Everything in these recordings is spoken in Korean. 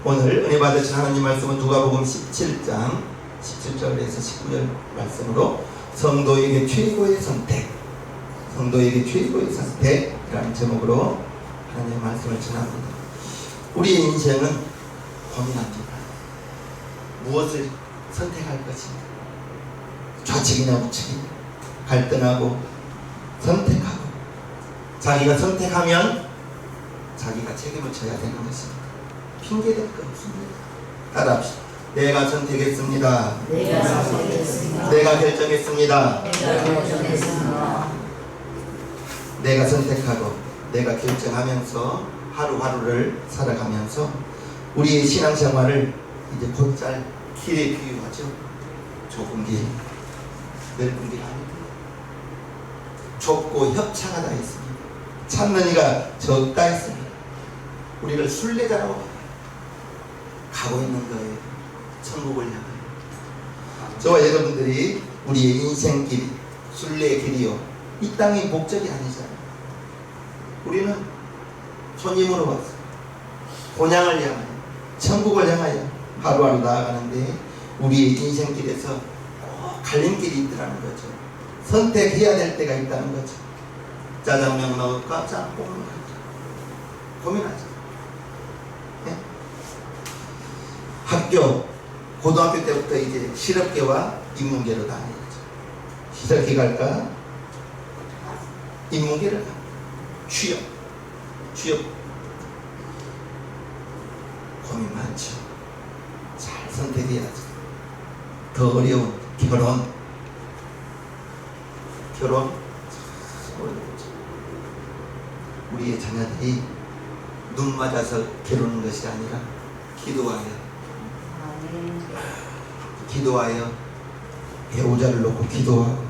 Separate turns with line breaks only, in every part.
오늘 은혜 받으신 하나님 말씀은 누가복음 17장 17절에서 19절 말씀으로 성도에게 최고의 선택, 성도에게 최고의 선택이라는 제목으로 하나님의 말씀을 전합니다. 우리의 인생은 고민합니다. 무엇을 선택할 것인가? 좌측이나 우측이나 갈등하고 선택하고, 자기가 선택하면 자기가 책임을 져야 되는 것입니다. 핑계댈 거 없습니다. 따라합시다. 내가 선택했습니다. 내가 결정했습니다. 내가 선택하고 내가 결정하면서 하루하루를 살아가면서 우리의 신앙생활을 이제 곧잘 길에 비유하죠. 좁은 길, 넓은 길 아닙니다. 좁고 협차가 다 있습니다. 찾는 이가 적다 했습니다. 우리를 순례자라고 가고 있는 거예요. 천국을 향하여. 저와 여러분들이 우리의 인생길, 순례의 길이요, 이 땅의 목적이 아니잖아요. 우리는 손님으로 와서 본향을 향하여, 천국을 향하여 하루하루 나아가는데 우리의 인생길에서 꼭 갈림길이 있더라는 거죠. 선택해야 될 때가 있다는 거죠. 짜장면 먹을까? 짬뽕 먹을까? 고민하죠. 네? 학교, 고등학교 때부터 이제 실업계와 인문계로 다니죠. 실업계 갈까? 인문계를 갈까? 취업 고민 많죠. 잘 선택해야죠. 더 어려운 결혼 어렵죠. 우리의 자녀들이 눈 맞아서 겨루는 것이 아니라 기도하여 배우자를 놓고 기도하고,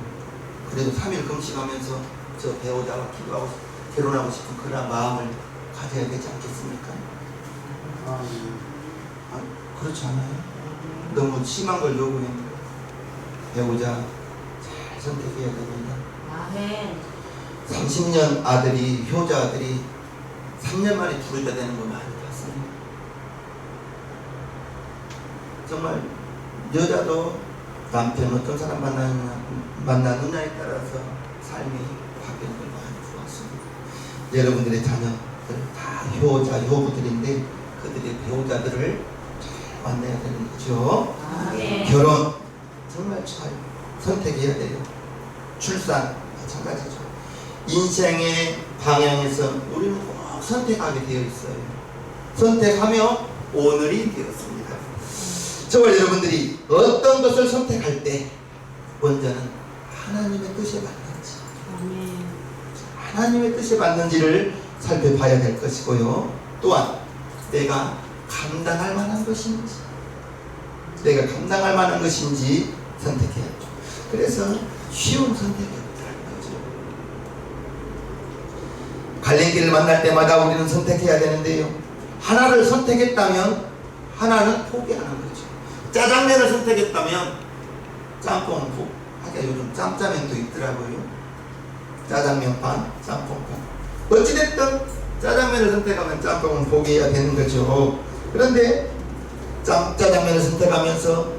그래도 3일 금식하면서 저 배우자와 기도하고 결혼하고 싶은 그런 마음을 가져야 되지 않겠습니까? 그렇지 않아요? 너무 심한 걸 요구했는데 배우자 잘 선택해야 됩니다. 30년 아들이, 효자 아들이 3년 만에 부르자 되는 거 많이 봤어요. 정말 여자도 남편 어떤 사람 만나느냐에 따라서 삶이 바뀌는 걸 많이 보았습니다. 여러분들의 자녀들 다 효자, 효부들인데 그들의 배우자들을 잘 만나야 되는 거죠. 결혼 정말 잘 선택해야 돼요. 출산 마찬가지죠. 인생의 방향에서 우리는 꼭 선택하게 되어 있어요. 선택하며 오늘이 되었습니다. 저와 여러분들이 어떤 것을 선택할 때 먼저는 하나님의 뜻에 맞는지, 하나님의 뜻에 맞는지를 살펴봐야 될 것이고요. 또한 내가 감당할 만한 것인지, 선택해야죠. 그래서 쉬운 선택이 없다는 거죠. 갈림길을 만날 때마다 우리는 선택해야 되는데요, 하나를 선택했다면 하나는 포기하는 거죠. 짜장면을 선택했다면 짬뽕은 하기가 요즘 짬짜면도 있더라고요. 짜장면 반, 짬뽕 반. 어찌됐든 짜장면을 선택하면 짬뽕은 포기해야 되는 거죠. 그런데 짜장면을 선택하면서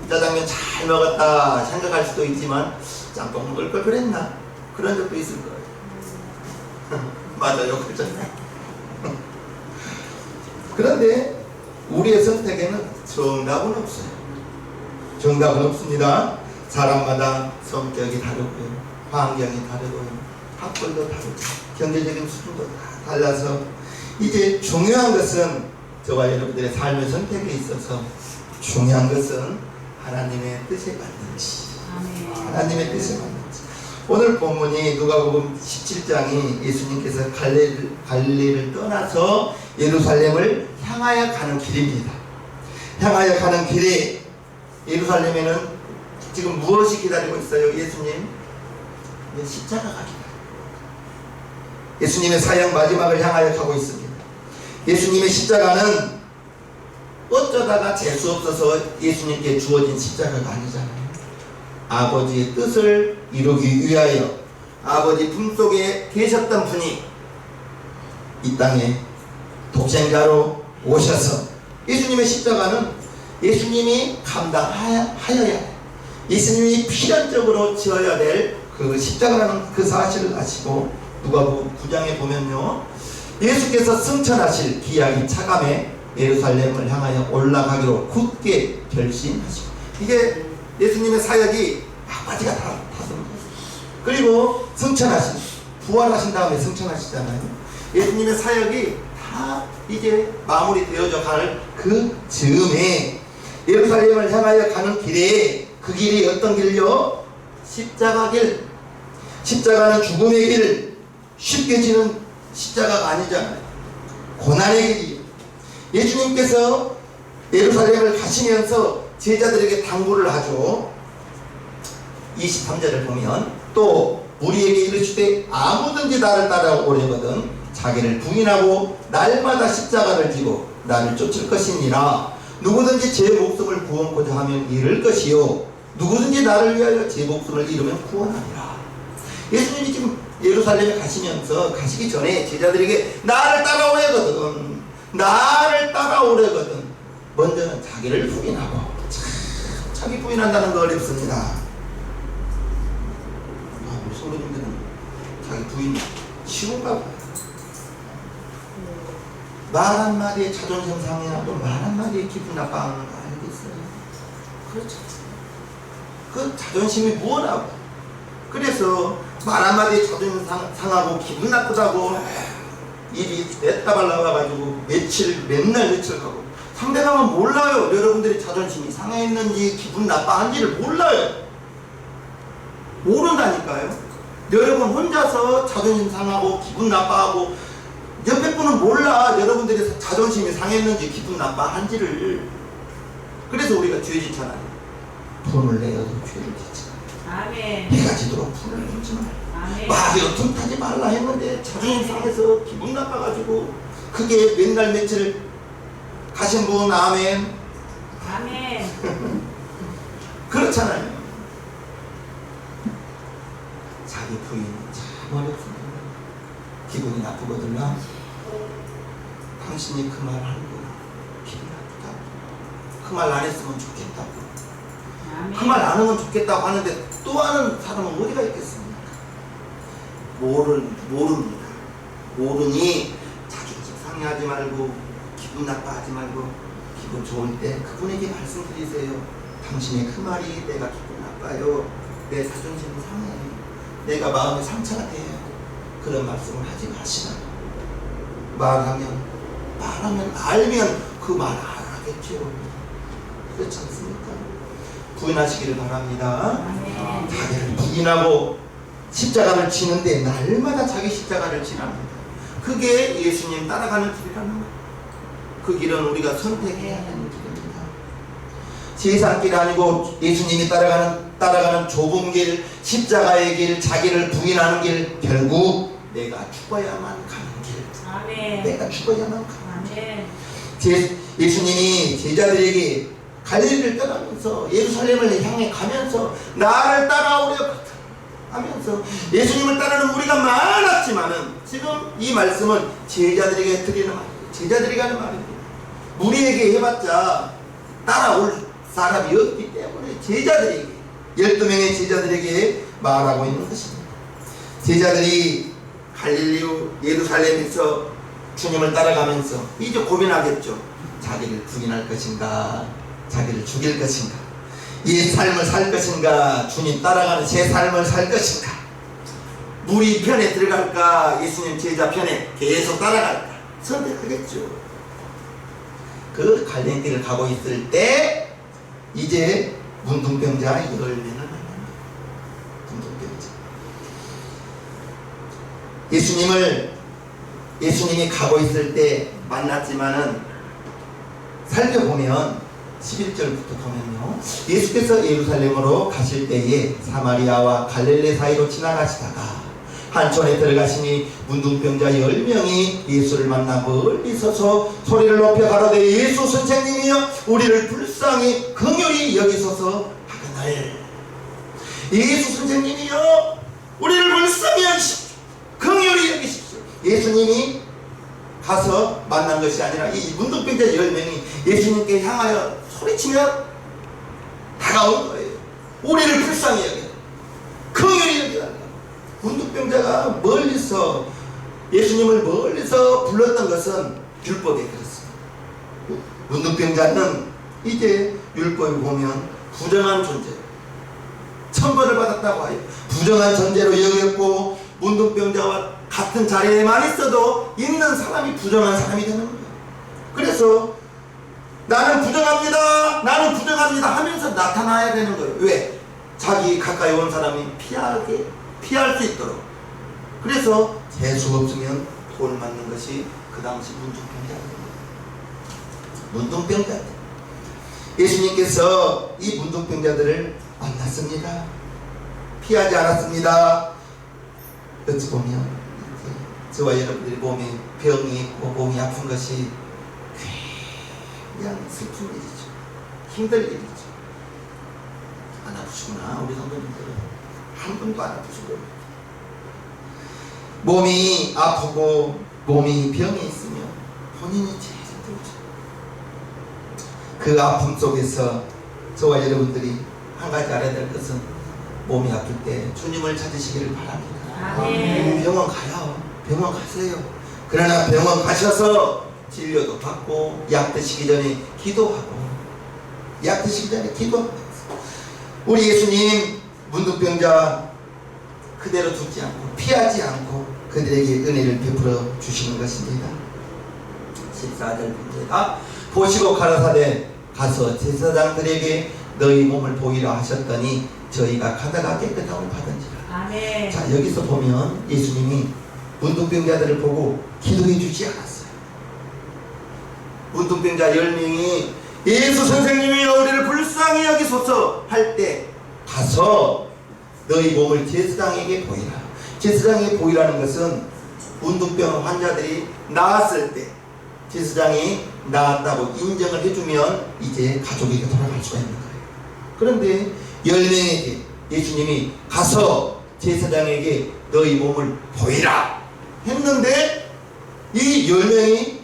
짜장면 잘 먹었다 생각할 수도 있지만 짬뽕 먹을 걸 그랬나? 그런 적도 있을 거예요. 맞아요, 그렇잖아요. 그런데 우리의 선택에는 정답은 없어요. 정답은 없습니다. 사람마다 성격이 다르고요, 환경이 다르고요, 학벌도 다르고 경제적인 수준도 다 달라서 이제 중요한 것은 저와 여러분들의 삶의 선택에 있어서 중요한 것은 하나님의 뜻에 맞는지, 하나님의 뜻에 맞는지. 오늘 본문이 누가복음 17장이 예수님께서 갈릴리를 떠나서 예루살렘을 향하여 가는 길입니다. 향하여 가는 길에 예루살렘에는 지금 무엇이 기다리고 있어요? 예수님 십자가가 기다려요. 예수님의 사형 마지막을 향하여 가고 있습니다. 예수님의 십자가는 어쩌다가 재수 없어서 예수님께 주어진 십자가가 아니잖아요. 아버지의 뜻을 이루기 위하여 아버지 품속에 계셨던 분이 이 땅에 독생자로 오셔서 예수님의 십자가는 예수님이 감당하여야 해. 예수님이 필연적으로 지어야 될 그 십자가라는 그 사실을 아시고, 누가복음 9장에 보면요, 예수께서 승천하실 기약이 차감해 예루살렘을 향하여 올라가기로 굳게 결심하시고, 이게 예수님의 사역이 막바지가 다 탔습니다. 그리고 승천하신, 부활하신 다음에 승천하시잖아요. 예수님의 사역이 다 이제 마무리되어져 갈 그 즈음에 예루살렘을 향하여 가는 길에, 그 길이 어떤 길이요? 십자가 길. 십자가는 죽음의 길, 쉽게 지는 십자가가 아니잖아요. 고난의 길이에요. 예수님께서 예루살렘을 가시면서 제자들에게 당부를 하죠. 23절을 보면, 또 우리에게 이르시되 아무든지 나를 따라오려거든 자기를 부인하고 날마다 십자가를 지고 나를 쫓을 것이니라. 누구든지 제 목숨을 구원코자 하면 잃을 것이요, 누구든지 나를 위하여 제 목숨을 잃으면 구원하리라. 예수님이 지금 예루살렘에 가시기 전에 제자들에게 나를 따라오려거든, 나를 따라오려거든, 먼저는 자기를 부인하고. 참, 자기 부인한다는 거 어렵습니다. 우리 성도님들은 자기 부인 쉬운가 봐요. 말 한마디에 자존심 상해하고 말 한마디에 기분 나빠하는 거 알겠어요? 그렇죠. 그 자존심이 무엇하고. 그래서 말 한마디에 자존심 상하고 기분 나쁘다고 일이 냈다발 나와가지고 맨날 며칠 가고, 상대방은 몰라요. 여러분들이 자존심이 상했는지 기분 나빠한지를 몰라요. 모른다니까요. 여러분 혼자서 자존심 상하고 기분 나빠하고, 옆에 분은 몰라 여러분들이 자존심이 상했는지 기분 나빠한지를. 그래서 우리가 죄 짓잖아요. 분을 내어도 죄를 짓지. 아멘. 해가 지도록 분을 내지 말라. 말이 어통타지 말라 했는데 자존심 상해서 기분 나빠가지고 그게 맨날 며칠 가신 분, 아멘. 아멘. 그렇잖아요. 자기 부인은 참 어렵습니다. 기분이 나쁘거든요. 당신이 그 말 하는 거 기분 나쁘다고, 그 말 안 했으면 좋겠다고, 그 말 안 하면 좋겠다고 하는데 또 하는 사람은 어디가 있겠습니까? 모릅니다. 모르니 자존심 상해하지 말고 기분 나빠하지 말고, 기분 좋을 때 그분에게 말씀드리세요. 당신의 그 말이 내가 기분 나빠요, 내 자존심이 상해, 내가 마음에 상처가 돼요. 그런 말씀을 하지 마시라. 말하면 알면 그 말 안 하겠죠. 그렇지 않습니까? 부인하시기를 바랍니다. 자기를 부인하고 십자가를 지는데 날마다 자기 십자가를 지랍니다. 그게 예수님 따라가는 길이라는 거예요. 그 길은 우리가 선택해야 하는 길입니다. 세상 길 아니고 예수님이 따라가는 좁은 길, 십자가의 길, 자기를 부인하는 길, 결국 내가 죽어야만 가는 길. 아멘. 내가 죽어야만 가는 길. 예수님이 제자들에게 갈릴리를 떠나면서 예루살렘을 향해 가면서 나를 따라오려 하면서, 예수님을 따르는 우리가 많았지만은 지금 이 말씀은 제자들에게 드리는 말이에요. 제자들에게 하는 말입니다. 우리에게 해봤자 따라올 사람이 없기 때문에 제자들에게, 12명의 제자들에게 말하고 있는 것입니다. 제자들이 갈릴리 예루살렘에서 주님을 따라가면서 이제 고민하겠죠. 자기를 부인할 것인가, 자기를 죽일 것인가, 이 삶을 살 것인가, 주님 따라가는 제 삶을 살 것인가, 무리 편에 들어갈까, 예수님 제자 편에 계속 따라갈까 선택하겠죠. 그 갈림길을 가고 있을 때 이제 문둥병자 열매를 만납니다. 문둥병자. 예수님이 가고 있을 때 만났지만은 살펴보면 11절부터 보면요, 예수께서 예루살렘으로 가실 때에 사마리아와 갈릴리 사이로 지나가시다가 한촌에 들어가시니 문둥병자 10명이 예수를 만나 멀리 서서 소리를 높여 가로되 예수 선생님이여 우리를 불쌍히 긍휼히 여기소서 하거늘. 예수 선생님이여 우리를 불쌍히 여기십시오, 긍휼히 여기십시오. 예수님이 가서 만난 것이 아니라 이 문둥병자 10명이 예수님께 향하여 소리치며 다가온 거예요. 우리를 불쌍히 여겨, 긍휼히 여겨달라. 문둥병자가 멀리서 예수님을 멀리서 불렀던 것은 율법에 그렇습니다. 문둥병자는 이제 율법을 보면 부정한 존재, 천벌을 받았다고 하여 부정한 존재로 여겼고, 문둥병자와 같은 자리에만 있어도 있는 사람이 부정한 사람이 되는 거예요. 그래서 나는 부정합니다, 나는 부정합니다 하면서 나타나야 되는 거예요. 왜? 자기 가까이 온 사람이 피할 수 있도록. 그래서 재수 없으면 돌 맞는 것이 그 당시 문둥병자. 예수님께서 이 문둥병자들을 만났습니다. 피하지 않았습니다. 어찌 보면 저와 여러분들이 몸에 병이 있고 몸이 아픈 것이 그냥 슬픈 일이죠. 힘들 일이죠. 안 아프시구나. 우리 성도님들은 한 분도 안 아프시고, 몸이 아프고 몸이 병이 있으면 본인이 제일 힘들죠. 그 아픔 속에서 저와 여러분들이 한 가지 알아야 될 것은, 몸이 아플 때 주님을 찾으시기를 바랍니다.
아멘.
병원 가요. 병원 가세요. 그러나 병원 가셔서 진료도 받고 약 드시기 전에 기도하고, 약 드시기 전에 기도하고. 우리 예수님 문둥병자 그대로 두지 않고 피하지 않고 그들에게 은혜를 베풀어 주시는 것입니다. 14절 문제다. 보시고 가라사대 가서 제사장들에게 너희 몸을 보이라 하셨더니 저희가 가다가 깨끗함을 받은지라.
아멘.
자, 여기서 보면 예수님이 문둥병자들을 보고 기도해 주지 않았어요. 문둥병자 10명이 예수 선생님이여 우리를 불쌍히 여기소서 할 때 가서 너희 몸을 제사장에게 보이라. 제사장에게 보이라는 것은 문둥병 환자들이 나았을 때 제사장이 나았다고 인정을 해주면 이제 가족에게 돌아갈 수가 있는 거예요. 그런데 10명에게 예수님이 가서 제사장에게 너희 몸을 보이라 했는데, 이 10명이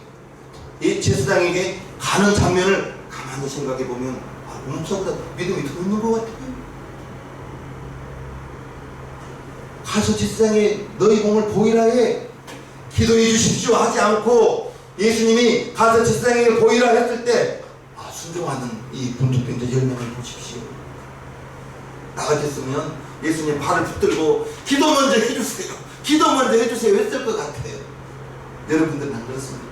이 제사장에게 가는 장면을 가만히 생각해 보면 목사보다 믿음이 더 있는 것 같아요. 가서 제사장에 너희 몸을 보이라 해, 기도해 주십시오 하지 않고 예수님이 가서 제사장에게 보이라 했을 때 순종하는 이 문둥병자 10명을 보십시오. 나 같았으면 예수님 발을 붙들고 기도 먼저 해주세요, 기도 먼저 해주세요 했을 것 같아요. 여러분들은 안 그렇습니까?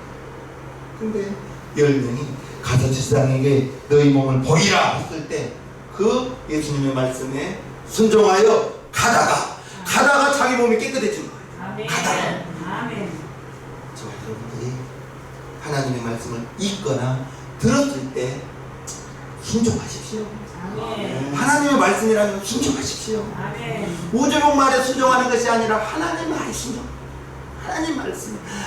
근데 10명이 가서 제사장에게 너희 몸을 보이라 했을 때 그 예수님의 말씀에 순종하여 가다가 자기 몸이 깨끗해진 거예요.
아멘.
가다가.
아멘.
저와 여러분들이 하나님의 말씀을 읽거나 들었을 때 순종하십시오.
아멘.
하나님의 말씀이라면 순종하십시오.
아멘.
우주복 말에 순종하는 것이 아니라 하나님 말에 순종.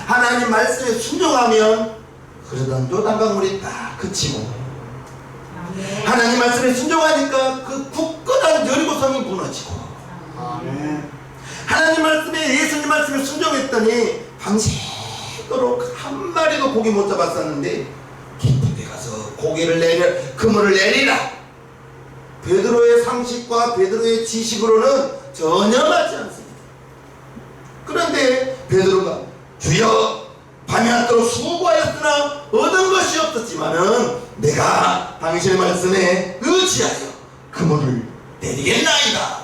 하나님 말씀에 순종하면 그러던 요단강물이 딱 그치고,
아멘.
하나님 말씀에 순종하니까 그 굳건한 여리고성이 무너지고,
아멘.
하나님 말씀에 예수님 말씀에 순종했더니 밤새도록 한 마리도 고기 못 잡았었는데 깊은 데 가서 그물을 내리라. 베드로의 상식과 베드로의 지식으로는 전혀 맞지 않습니다. 그런데 베드로가 주여 밤이 낮도록 수고하였으나 얻은 것이 없었지만은 내가 당신의 말씀에 의지하여 그물을 내리겠나이다.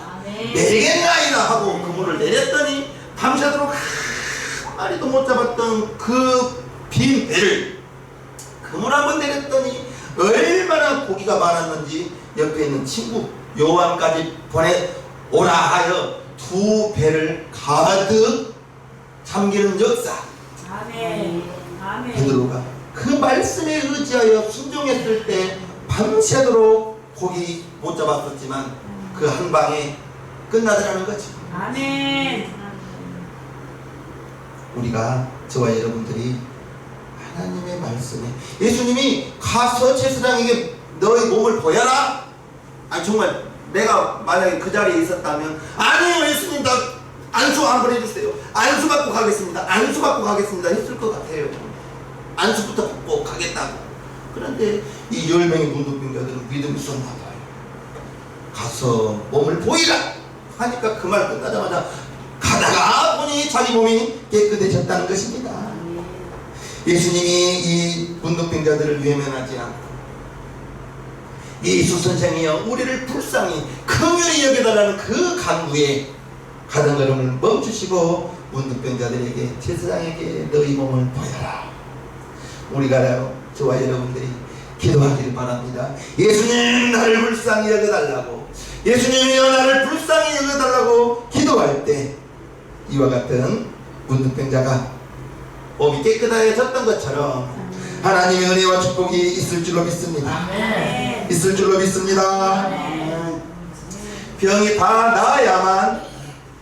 내리겠나이다 하고 그물을 내렸더니 밤새도록 한 마리도 못 잡았던 그 빈 배를 그물 한번 내렸더니 얼마나 고기가 많았는지 옆에 있는 친구 요한까지 보내오라 하여 2배를 가득 잠기는 역사.
아멘. 아멘.
베드로가 그 말씀에 의지하여 순종했을 때 밤새도록 고기 못 잡았었지만 그 한 방에 끝나더라는 거죠.
아멘.
우리가 저와 여러분들이 하나님의 말씀에 예수님이 가서 제사장에게 너의 몸을 보여라. 아니 정말 내가 만약에 그 자리에 있었다면 아니요 예수님 나 안수 한번 해주세요, 안수 받고 가겠습니다, 안수 받고 가겠습니다 했을 것 같아요. 안수부터 받고 가겠다고. 그런데 이 10명의 문둥병자들은 믿음이 쏟나 봐요. 가서 몸을 보이라 하니까 그 말 끝나자마자 가다가 보니 자기 몸이 깨끗해졌다는 것입니다. 예수님이 이 문둥병자들을 외면하지 않고 예수 선생이여 우리를 불쌍히 긍휼히 여겨달라는 그 간구에 가던 걸음을 멈추시고 문둥병자들에게 제사장에게 너희 몸을 보여라. 우리가 저와 여러분들이 기도하기를 바랍니다. 예수님 나를 불쌍히 여겨달라고, 예수님이여 나를 불쌍히 여겨달라고 기도할 때 이와 같은 문둥병자가 몸이 깨끗해졌던 것처럼 하나님의 은혜와 축복이 있을 줄로 믿습니다.
아멘.
있을 줄로 믿습니다.
아멘.
병이 다 나아야만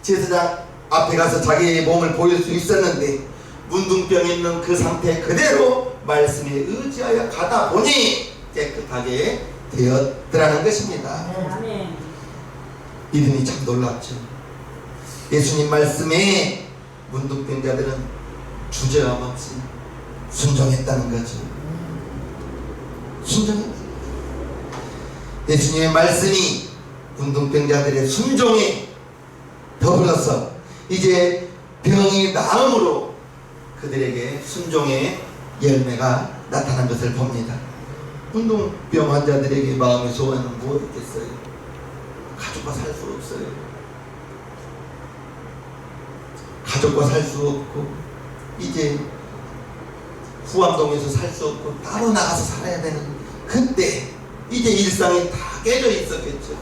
제사장 앞에 가서 자기의 몸을 보일 수 있었는데 문둥병 있는 그 상태 그대로 말씀에 의지하여 가다 보니 깨끗하게 되었더라는 것입니다.
아멘.
믿음이 참 놀랍죠. 예수님 말씀에 문둥병자들은 주저함 없이 순종했다는 거죠. 순종했다. 예수님의 말씀이 문둥병자들의 순종에 더불어서 이제 병이 나음으로 그들에게 순종의 열매가 나타난 것을 봅니다. 문둥병 환자들에게 마음의 소원은 무엇이겠어요? 가족과 살 수 없어요. 가족과 살 수 없고 이제 후암동에서 살 수 없고 따로 나가서 살아야 되는 그때 이제 일상이 다 깨져 있었겠죠.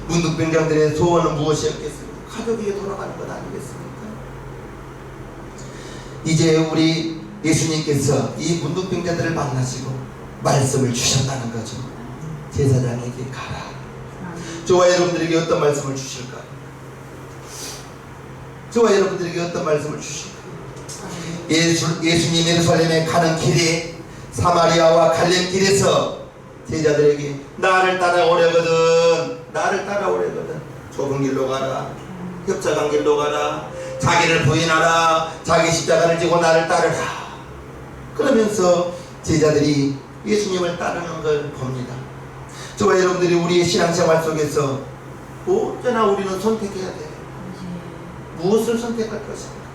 문둥병자들의 소원은 무엇이었겠어요? 가족에게 돌아가는 것 아니겠습니까? 이제 우리 예수님께서 이 문둥병자들을 만나시고 말씀을 주셨다는 거죠. 제사장에게 가라. 저와 여러분들에게 어떤 말씀을 주실까요? 저와 여러분들에게 어떤 말씀을 주실까요? 예수님 예루살렘에 가는 길에 사마리아와 갈림길에서 제자들에게 나를 따라오려거든, 나를 따라오려거든 좁은 길로 가라, 협착한 길로 가라, 자기를 부인하라, 자기 십자가를 지고 나를 따르라. 그러면서 제자들이 예수님을 따르는 걸 봅니다. 저와 여러분들이 우리의 신앙생활 속에서 언제나 우리는 선택해야 돼요. 무엇을 선택할 것입니까?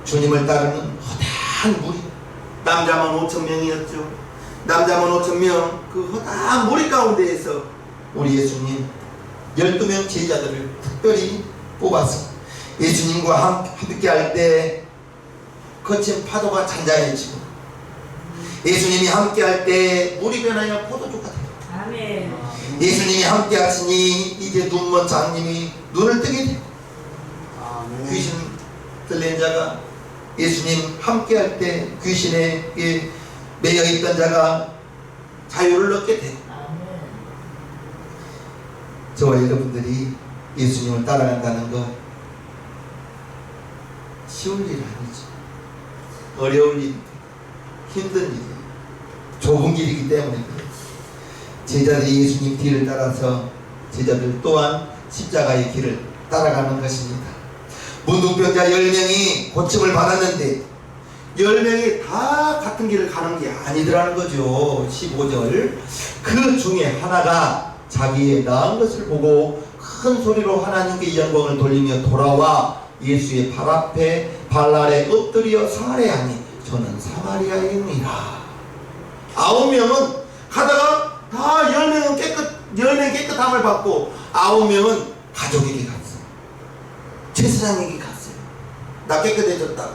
주님을 따르는 허다한 무리, 남자만 5,000명이었죠. 남자만 5,000명, 그 허다한 무리 가운데에서 우리 예수님 12명 제자들을 특별히 뽑아서 예수님과 함께 할 때 거친 파도가 잔잔해지고 예수님이 함께 할 때 물이 변하여 포도주가 돼요.
아멘.
예수님이 함께 하시니 이제 눈먼 장님이 눈을 뜨게 돼요. 귀신 들린 자가 예수님 함께 할 때 귀신에 매여 있던 자가 자유를 얻게 돼요. 저와 여러분들이 예수님을 따라간다는 것 쉬운 일 아니죠. 어려운 일, 힘든 일이에요. 좁은 길이기 때문에 그래요. 제자들이 예수님 뒤를 따라서 제자들 또한 십자가의 길을 따라가는 것입니다. 문둥병자 10명이 고침을 받았는데 10명이 다 같은 길을 가는 게 아니더라는 거죠. 15절 그 중에 하나가 자기의 나은 것을 보고 큰 소리로 하나님께 영광을 돌리며 돌아와 예수의 발 앞에 발 아래 엎드려 살해하니 저는 사마리아인이라. 9명은 가다가 다 10명은 깨끗함을 받고 9명은 가족에게 갔어요. 제사장에게 갔어요. 나 깨끗해졌다고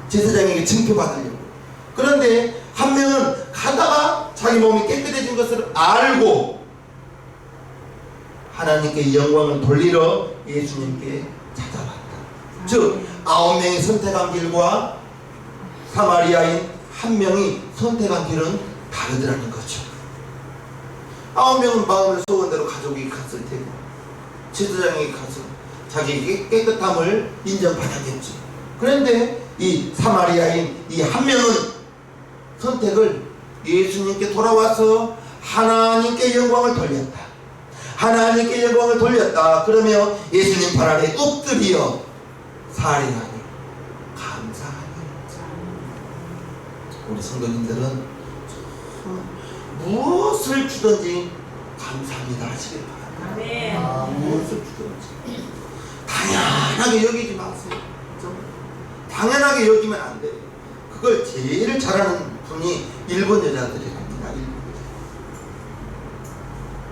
제사장에게 징표받으려고. 그런데 한 명은 가다가 자기 몸이 깨끗해진 것을 알고 하나님께 영광을 돌리러 예수님께 찾아왔다. 즉 9명이 선택한 길과 사마리아인 1명이 선택한 길은 다르더라는 거죠. 9명은 마음을 소원대로 가족이 갔을 테고 제사장에게 가서 자기 깨끗함을 인정받았겠죠. 그런데 이 사마리아인 이 1명은 선택을 예수님께 돌아와서 하나님께 영광을 돌렸다. 하나님께 영광을 돌렸다. 그러며 예수님 발 아래 엎드려 살해하니 감사하니 우리 성도님들은 무엇을 주든지 감사합니다 하시길 바랍니다. 무엇을 주든지 당연하게 여기지 마세요. 당연하게 여기면 안 돼요. 그걸 제일 잘하는 분이 일본 여자들이랍니다.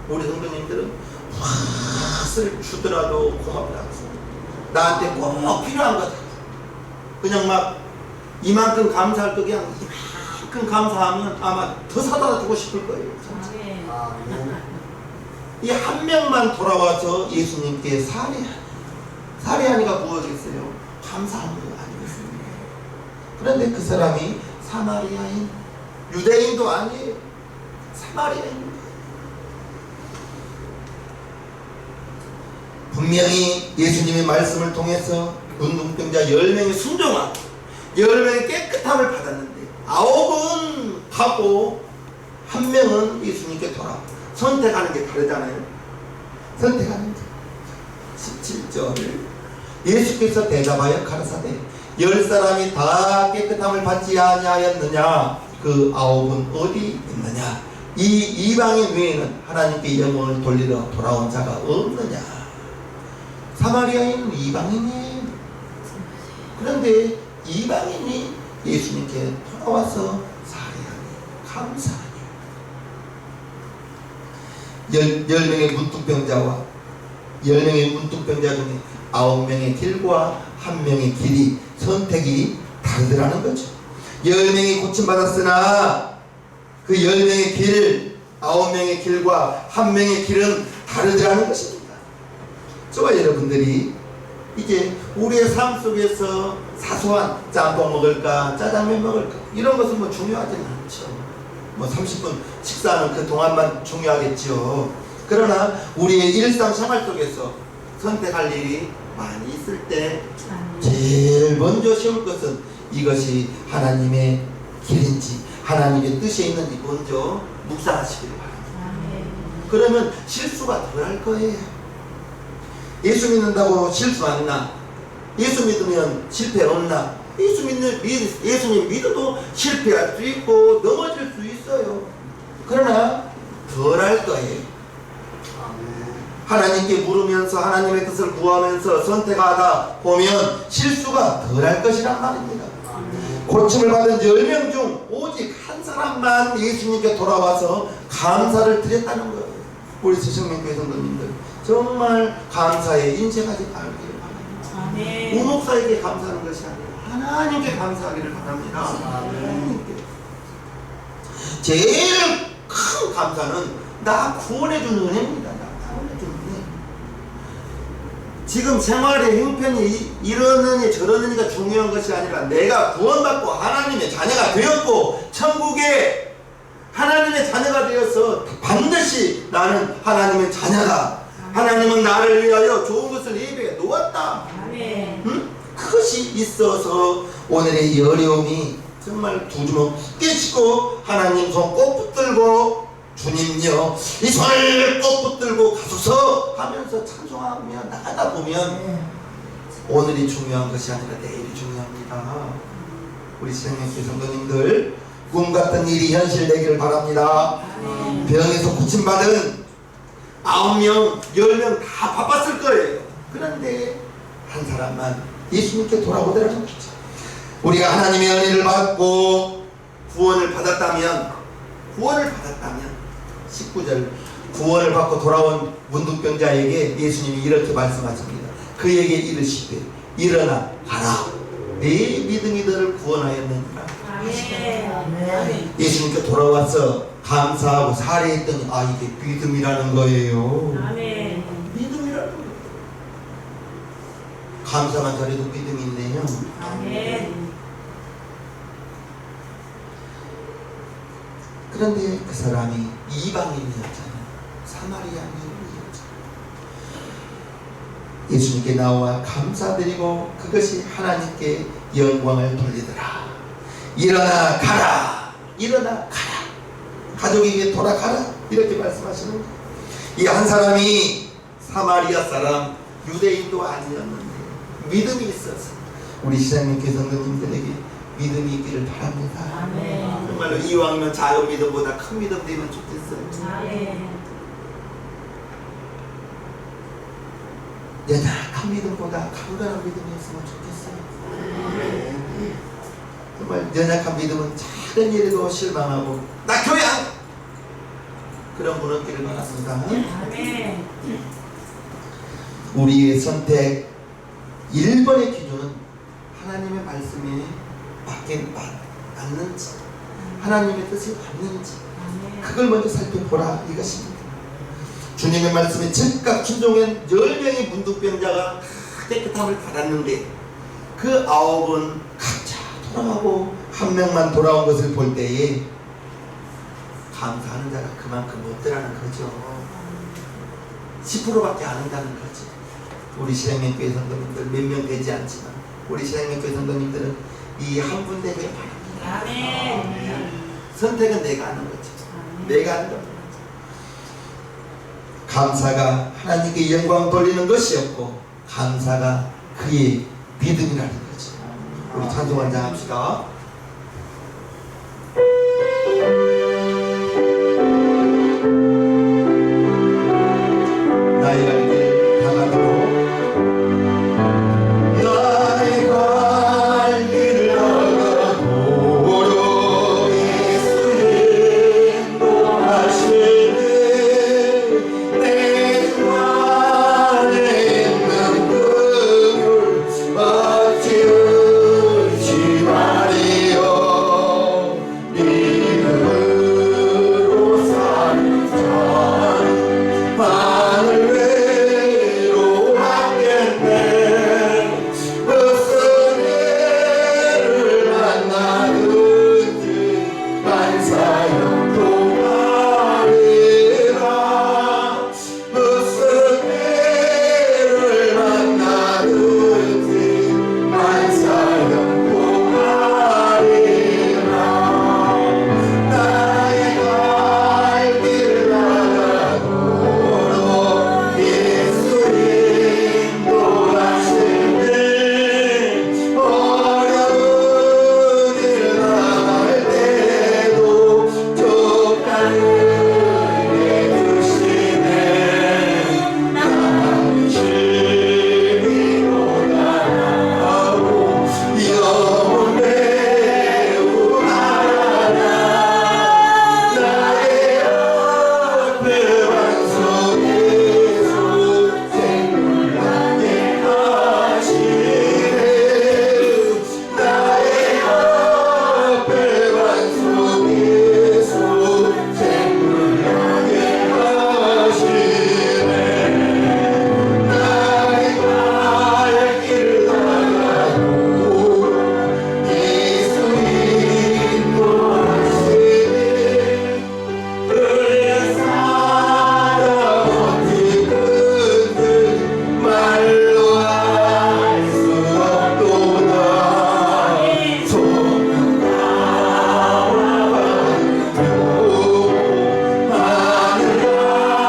우리 성도님들은 무엇을 주더라도 고맙다고 나한테 꼭 필요한 거다. 그냥 막 이만큼 감사할 때 그냥 이만큼 감사하면 아마 더 사다 주고 싶을 거예요. 이 한 명만 돌아와서 예수님께 살해하니까 무엇이겠어요? 감사한 거 아니겠습니까? 그런데 그 사람이 사마리아인, 유대인도 아니에요. 사마리아인. 분명히 예수님의 말씀을 통해서 문둥병자 10명이 순종하고 10명이 깨끗함을 받았는데 9은 가고 1명은 예수님께 돌아오고 선택하는 게 다르잖아요. 선택하는 게 17절 예수께서 대답하여 가라사대 10사람이 다 깨끗함을 받지 아니하였느냐 그 9은 어디 있느냐 이 이방인 외에는 하나님께 영광을 돌리러 돌아온 자가 없느냐. 사마리아인은 이방인이에요. 그런데 이방인이 예수님께 돌아와서 살해하니 감사하니 10명의 문둥병자와 10명의 문둥병자 중에 9명의 길과 1명의 길이 선택이 다르더라는 거죠. 10명이 고침받았으나 그 10명의 길, 9명의 길과 1명의 길은 다르더라는 것입니다. 저와 여러분들이 이제 우리의 삶 속에서 사소한 짬뽕 먹을까 짜장면 먹을까 이런 것은 뭐 중요하지는 않죠. 뭐 30분 식사하는 그 동안만 중요하겠죠. 그러나 우리의 일상생활 속에서 선택할 일이 많이 있을 때 제일 먼저 세울 것은 이것이 하나님의 길인지 하나님의 뜻에 있는지 먼저 묵상하시길 바랍니다. 그러면 실수가 덜 할 거예요. 예수 믿는다고 실수 안 나? 예수 믿으면 실패 없나? 예수님 믿어도 실패할 수 있고 넘어질 수 있어요. 그러나 덜 할 거예요. 하나님께 물으면서 하나님의 뜻을 구하면서 선택하다 보면 실수가 덜 할 것이란 말입니다. 고침을 받은 10명 중 오직 한 사람만 예수님께 돌아와서 감사를 드렸다는 거예요. 우리 수성명교회 성도님들 정말 감사에 인생하지 말기를 바랍니다. 우목사에게 감사하는 것이 아니라 하나님께 감사하기를 바랍니다. 하나님께. 제일 큰 감사는 나 구원해준 은혜입니다. 나 구원해준 은혜. 지금 생활의 형편이 이러느니 저러느니가 중요한 것이 아니라 내가 구원받고 하나님의 자녀가 되었고 천국에 하나님의 자녀가 되어서 반드시 나는 하나님의 자녀다. 하나님은 나를 위하여 좋은 것을 예배에 놓았다. 응? 그것이 있어서 오늘의 이 어려움이 정말 두 주먹 굳게 쥐고 하나님 손 꼭 붙들고 주님요 이 손을 꼭 붙들고 가소서 하면서 찬송하며 나가다 보면 오늘이 중요한 것이 아니라 내일이 중요합니다. 우리 생명교회 성도님들 꿈 같은 일이 현실되기를 바랍니다. 병에서 고침받은 9명, 10명 다 바빴을 거예요. 그런데 한 사람만 예수님께 돌아오더라는 거죠. 우리가 하나님의 은혜를 받고 구원을 받았다면 19절 구원을 받고 돌아온 문둥병자에게 예수님이 이렇게 말씀하십니다. 그에게 이르시되 일어나 가라 네 믿음이 너를 구원하였느니라. 예수님께 돌아와서 감사하고 살해했더니 이게 믿음이라는 거예요. 믿음이라는 거예요. 감사만 잘해도 믿음이 있네요. 그런데 그 사람이 이방인이었잖아요. 사마리아인이었잖아요. 예수님께 나와 감사드리고 그것이 하나님께 영광을 돌리더라. 일어나 가라. 일어나 가라. 가족에게 돌아가라. 이렇게 말씀하시는 거예요. 이 한 사람이 사마리아 사람 유대인도 아니었는데 믿음이 있어서 우리 시장님께 성도님들에게 믿음이 있기를 바랍니다.
아멘.
정말로 이왕이면 작은 믿음보다 큰 믿음 되면 좋겠어요.
아멘.
연약한 믿음보다 강건한 믿음이었으면 좋겠어요. 정말 연약한 믿음은 작은 일에도 실망하고 나 교양! 그런 분 없기를 바랍니다.
아멘.
우리의 선택 1번의 기준은 하나님의 말씀이 맞는지 하나님의 뜻이 맞는지
아멘.
그걸 먼저 살펴보라 이것입니다. 주님의 말씀에 즉각 순종한 10명의 문둥병자가 깨끗함을 받았는데 그 9은 각자 돌아가고 한 명만 돌아온 것을 볼 때에 감사하는 자가 그만큼 없더라는 거죠. 10%밖에 안 한다는 거죠. 우리 신앙교회 성도님들 몇 명 되지 않지만 우리 신앙교회 성도님들은 이 한 분 되길 바랍니다.
아멘.
선택은 내가 하는 거죠.
아멘.
내가 하는 겁니다. 감사가 하나님께 영광 돌리는 것이었고 감사가 그의 믿음이라는 거죠. 우리 찬송 한장 합시다. 나의 갈 길 다가도록 나의 갈 길을 다가도록 예수의 인도하시네 내 주 안에 있는 그를 어찌 의심하리요 믿음으로 사는 자는 하늘 외로워하겠네 무슨 일을 만나든지 만사형 동하리라 무슨 일을 만나든지 만사형 동하리라 나의 갈 길을 나가도록 예수 인도하시네 어려운 일 나갈 때도 족한 은혜 주시네 당신이 도달하고 영원 매우 하나 나의 앞에 완성해서 생물나게 하시네 나의 앞에 완성해서 생물나게 하시네 나의 갈 길을 나가도록 예수 인도하시네 그의 사랑 어디든지 말로 할 수 없도다 소문과 와가며 하늘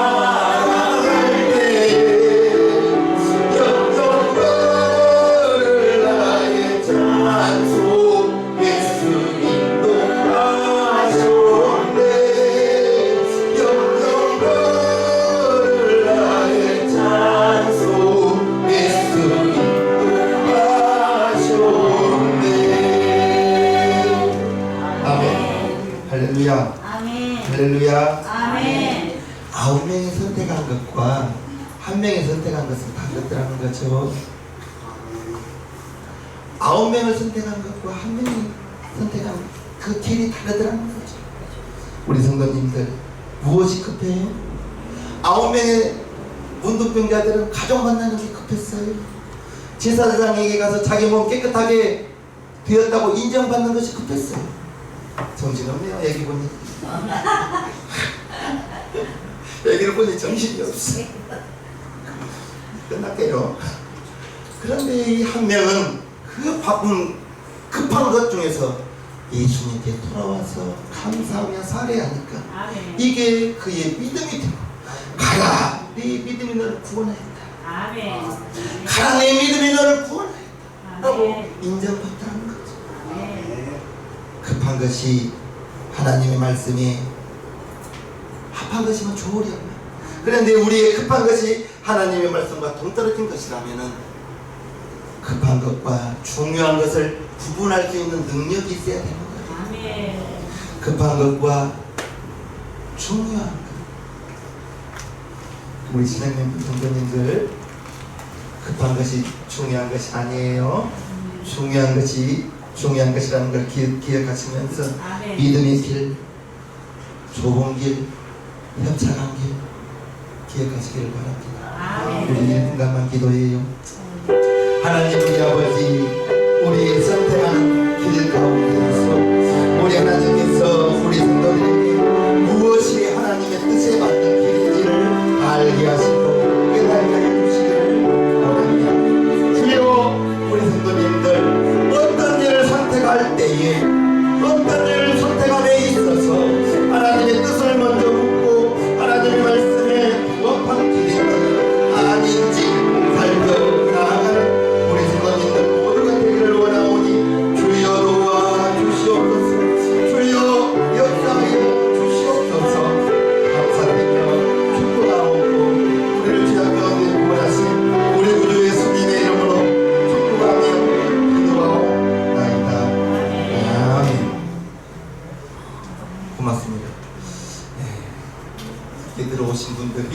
날아갈 때에 영광을 나의 찬송 예수 인도하셨네 영광을 나의 찬송 예수 인도하셨네 아멘 할렐루야
아멘.
할렐루야
아멘.
9명이 선택한 것과 한 명이 선택한 것은 다르더라는 거죠. 9명을 선택한 것과 한 명이 선택한 그 길이 다르더라는 거죠. 우리 성도님들 무엇이 급해요? 9명의 문둥병자들은 가족 만나는 게 급했어요. 제사장에게 가서 자기 몸 깨끗하게 되었다고 인정받는 것이 급했어요. 정신없네요. 얘기 보니 얘기를 보니 정신이 없어. 끝날게요. 그런데 이 한 명은 그 바쁜 급한 것 중에서 예수님께 돌아와서 감사하며 살해하니까
아멘.
이게 그의 믿음이 되고 가라 네 믿음이 너를 구원하였다
아멘.
가라 내 믿음이 너를 구원하였다 라고
아멘.
인정받다는 거죠.
아멘.
합한 것이 하나님의 말씀에 합한 것이면 좋으려. 그런데 우리의 급한 것이 하나님의 말씀과 동떨어진 것이라면은 급한 것과 중요한 것을 구분할 수 있는 능력이 있어야 되는 거예요.
아멘.
급한 것과 중요한 것. 우리 신앙님 성도님들, 급한 것이 중요한 것이 아니에요. 중요한 것이라는 걸 기억하시면서
아멘.
믿음의 길, 좁은 길, 협착한 길 기억하시기를 바랍니다.
아멘.
우리 1분간만 기도해요. 하나님 우리 아버지, 우리 선택하는 길 가운데서 우리 하나님께서 우리 성도들에게 무엇이 하나님의 뜻에 맞는 길인지를 알게 하시고 깨닫게 하여 주시기를 원합니다. 주여, 우리 성도님들 어떤 일을 선택할 때에 어떤 일을 선택함에 있어서 하나님의 뜻을 먼저 묻고 하나님의 말씀에 부합한 길인지 아닌지 살펴나가는 우리 성도님들 모두가 되기를 원하오니 주여 도와 주시옵소서. 주여 역사하여 주시옵소서. 감사드리며 축복하옵고 우리를 죄악 가운데 구원하신 우리 구주 예수님의 이름으로 축복하며 기도하옵나이다. 아멘. 고맙습니다. 네. 이렇게 들어오신 분들이